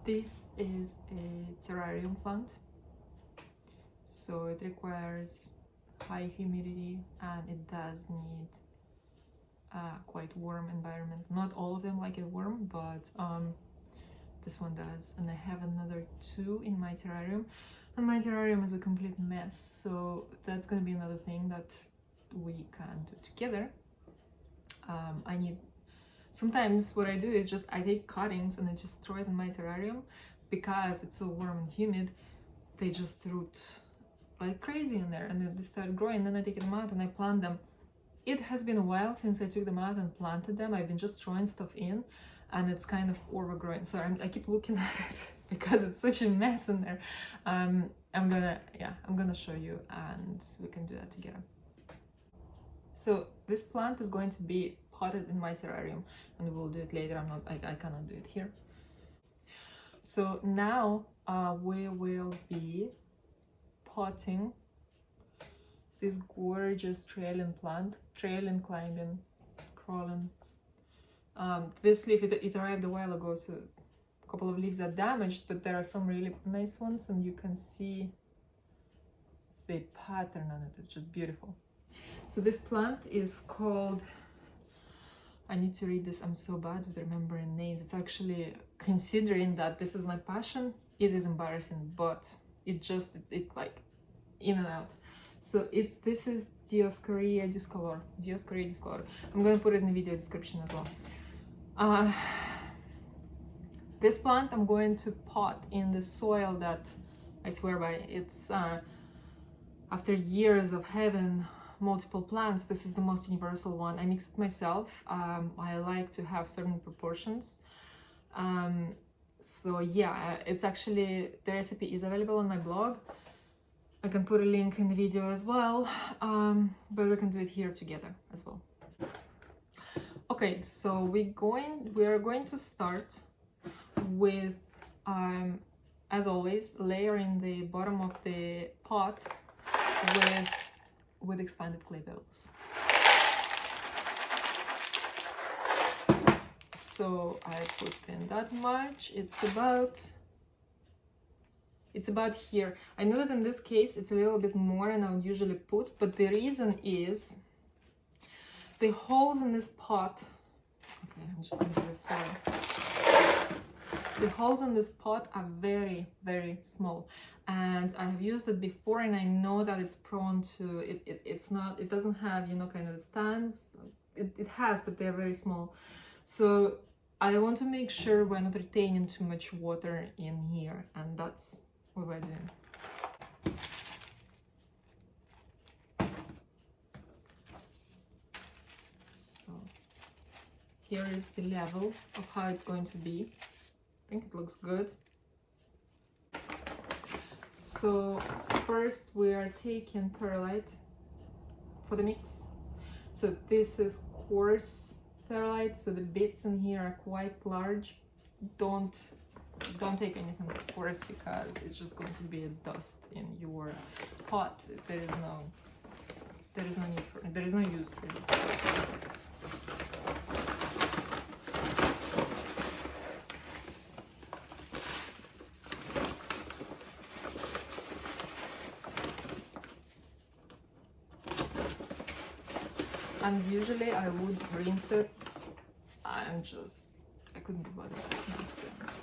This is a terrarium plant, so it requires high humidity and it does need a quite warm environment. Not all of them like it warm, but this one does. And I have another 2 in my terrarium, and my terrarium is a complete mess, so that's gonna be another thing that we can do together. Sometimes what I do is just I take cuttings and I just throw it in my terrarium. Because it's so warm and humid, they just root like crazy in there, and then they start growing. Then I take them out and I plant them. It has been a while since I took them out and planted them. I've been just throwing stuff in, and it's kind of overgrowing. So I keep looking at it because it's such a mess in there. I'm gonna show you, and we can do that together. So this plant is going to be potted in my terrarium, and we'll do it later. I cannot do it here. So now we will be potting this gorgeous trailing plant, trailing, climbing, crawling. This leaf, it arrived a while ago, so a couple of leaves are damaged, but there are some really nice ones, and you can see the pattern on it. It's just beautiful. So this plant is called, I need to read this, I'm so bad with remembering names. It's actually, considering that this is my passion, it is embarrassing, but it like in and out. So this is Dioscorea Discolor. Dioscorea Discolor. I'm going to put it in the video description as well. This plant I'm going to pot in the soil that I swear by. It's after years of having multiple plants, this is the most universal one. I mixed it myself. I like to have certain proportions. So yeah, it's actually, the recipe is available on my blog. I can put a link in the video as well, but we can do it here together as well. Okay, so we are going to start with, as always, layering the bottom of the pot with expanded clay pebbles. So I put in that much. It's about here. I know that in this case it's a little bit more than I would usually put, but the reason is the holes in this pot. Okay, I'm just gonna do this side. The holes in this pot are very, very small, and I have used it before, and I know that it's prone to it doesn't have, you know, kind of the stands. It has, but they're very small. So I want to make sure we're not retaining too much water in here, and that's what we're doing. So here is the level of how it's going to be. I think it looks good. So first we are taking perlite for the mix. So this is coarse perlite, so the bits in here are quite large. Don't take anything coarse because it's just going to be a dust in your pot. There is no use for it. And usually I would rinse it. I couldn't be bothered, to be honest.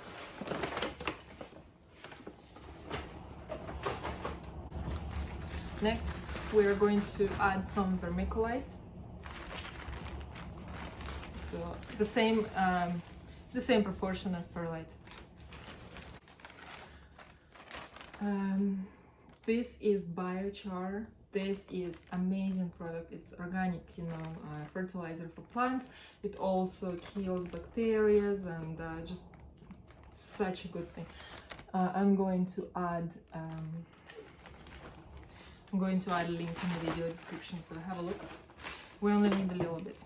Next, we're going to add some vermiculite. So the same proportion as perlite. This is Biochar. This is amazing product. It's organic, you know, fertilizer for plants. It also kills bacteria and just such a good thing. I'm going to add a link in the video description, so have a look. We only need a little bit.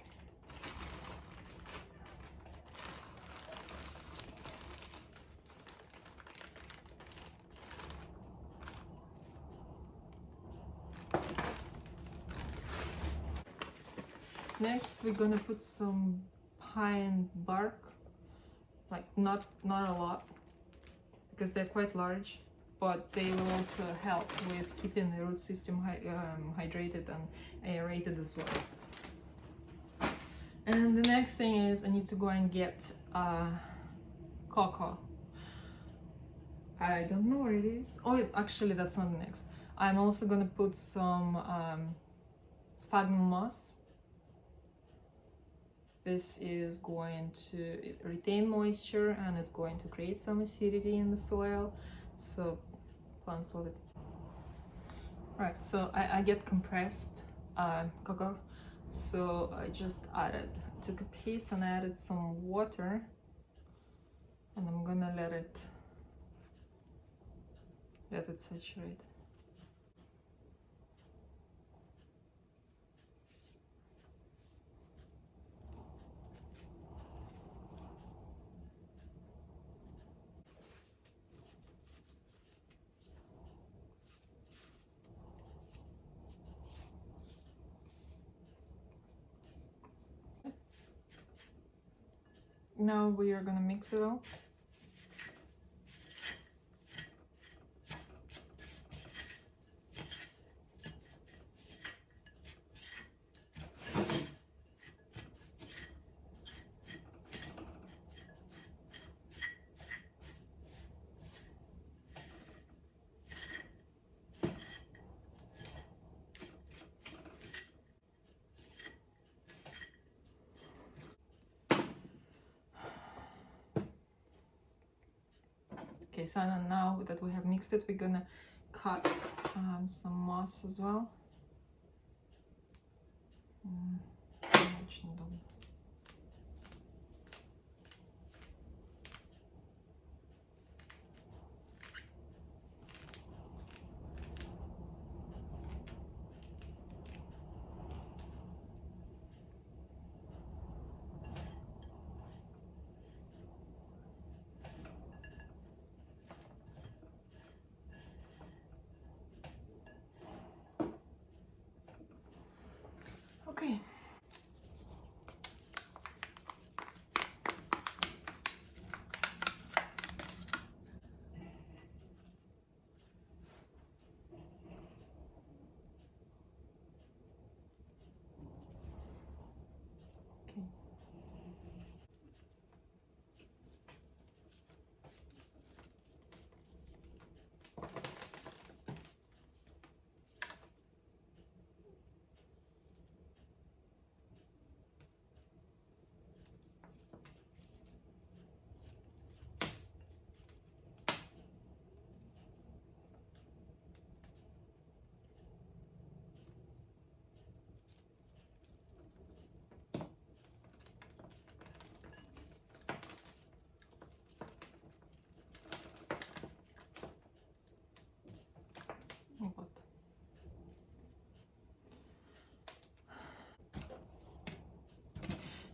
Next, we're gonna put some pine bark, like not a lot. because they're quite large, but they will also help with keeping the root system hydrated and aerated as well. And the next thing is I need to go and get cocoa. I don't know where it is. Oh, actually that's not the next. I'm also gonna put some sphagnum moss. This is going to retain moisture and it's going to create some acidity in the soil, so plants love it. Right, so I get compressed cocoa, so I just took a piece and added some water, and I'm gonna let it saturate. Now we are gonna mix it all. Okay, so now that we have mixed it, we're gonna cut some moss as well. Okay.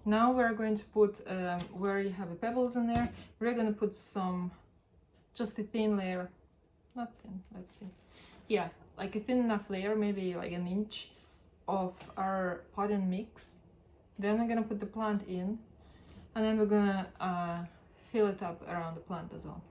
Now we're going to put, where you have the pebbles in there, we're going to put some, just a thin layer, not thin, let's see. Yeah, like a thin enough layer, maybe like an inch of our potting mix. Then we're going to put the plant in, and then we're going to fill it up around the plant as well.